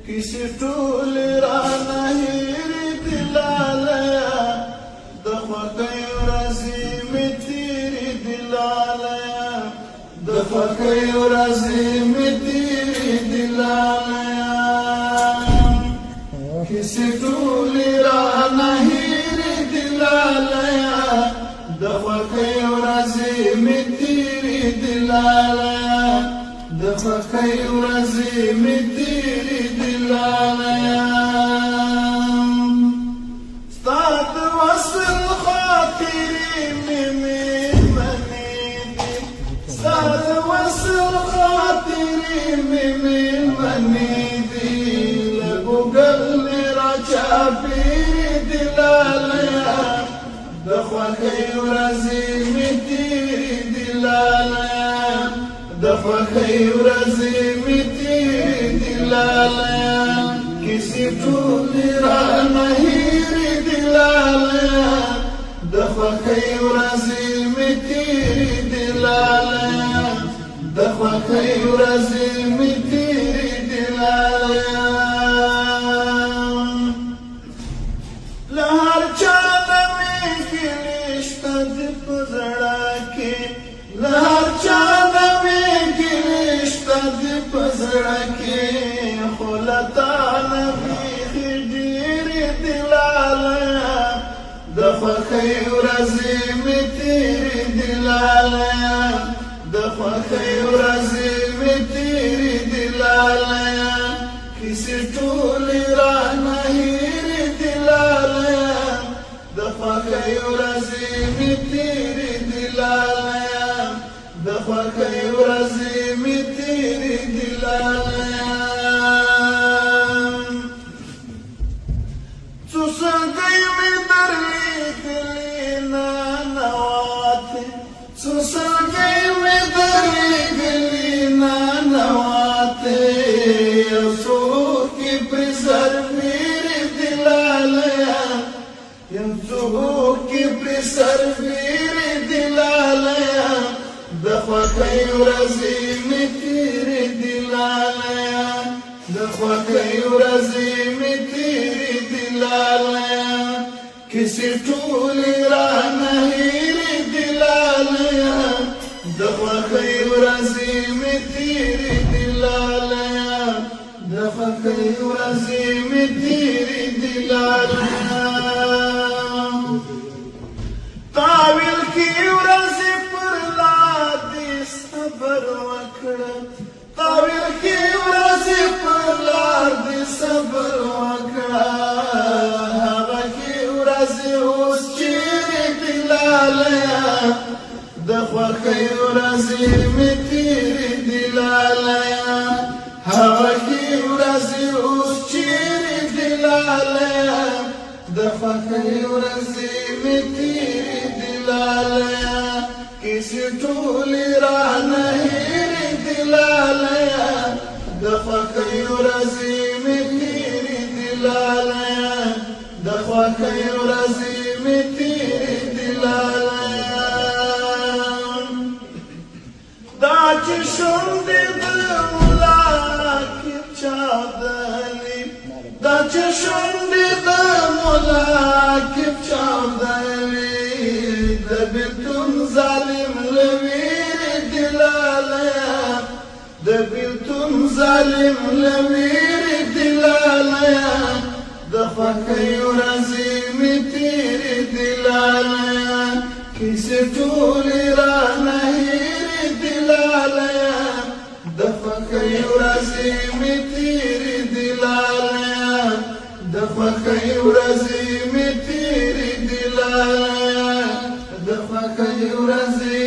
کسی ټولې رانه هېرې دي لالیه د خوښۍ ورځې مې تېرې دي لالیه د خوښۍ ورځې مې تېرې دي لالیه کسی ټولې رانه هېرې دي لالیه د خوښۍ ورځې مې تېرې دي لالیه د خوښۍ ورځې مې تېرې دي لالیه ستا د وصل خاطرې مې مېرمنې دي ستا د وصل خاطرې مې مېرمنې دي له ګوګل مې راچاپېرې دي لالیه د خوښۍ ورځې مې تېرې دي لالیه د خوښۍ ورځې مې تېرې دي لالیه کیسې ټولې رانه هېرې دي لالیه د خوښۍ ورځې مې تېرې دي لالیه د خوښۍ ورځې مې تېرې دي لالیه له هر چا نه مې ګیلې شته دي په زړه کې له هر چا نه مې ګیلې شته دي په زړه کې خو له تا نه بیخي ډېرې دي لالیه د خوښۍ ورځې مې تېرې دي لالیه د خوښۍ ورځې مې تېرې دي لالیه کیسې ټولې رانه هېرې دي لالیه د خوښۍ ورځې مې تېرې دي لالیه د خوښۍ ورځې مې تېرې دي لالیه څو سلګۍ مې درلېږلې نانواتې څو سلګۍ مې درلېږلې نانواتې یو څوک یې پرې سربېرې دي لالیه یو څوک یې پرې سربېرې دي لالیه د خوښۍ ورځې مې تېرې دي لالیه د خوښۍ ورځې مې تېرې دي لالیه کیسې ټولې رانه هېرې دي لالیه د خوښۍ ورځې مې تېرې دي لالیه د خوښۍ ورځې مې تېرې دي لالیه تاویل کې ورځې پر لار دې صبر وکړه تاویل کې ورځې پر لار دې صبر وکړه هغه کې ورځې اوس چیرې دي لالیه د خوښۍ ورځې مې تېرې دي لالیه هغه کې ورځې اوس چیرې دي لالیه د خوښۍ ورځې مې تېرې دي لالیه کیسې ټولې رانه هېرې دي لالیه د خوښۍ ورځې مې تېرې دي لالیه د خوښۍ ورځې مې تېرې دي لالیه دا چې شونډې د ملا کې چاودلې دا چې شونډې د ملا کې چاودلې د بېلتون ظالم له ویرې دي لالیه د بېلتون ظالم له ویرې دي لالیه د خوښۍ ورځې مې تېرې دي لالیه کیسې ټولې رانه هېرې دي لالیه د خوښۍ ورځې مې تېرې دي لالیه د خوښۍ ورځې مې تېرې دي لالیه د خوښۍ ورځې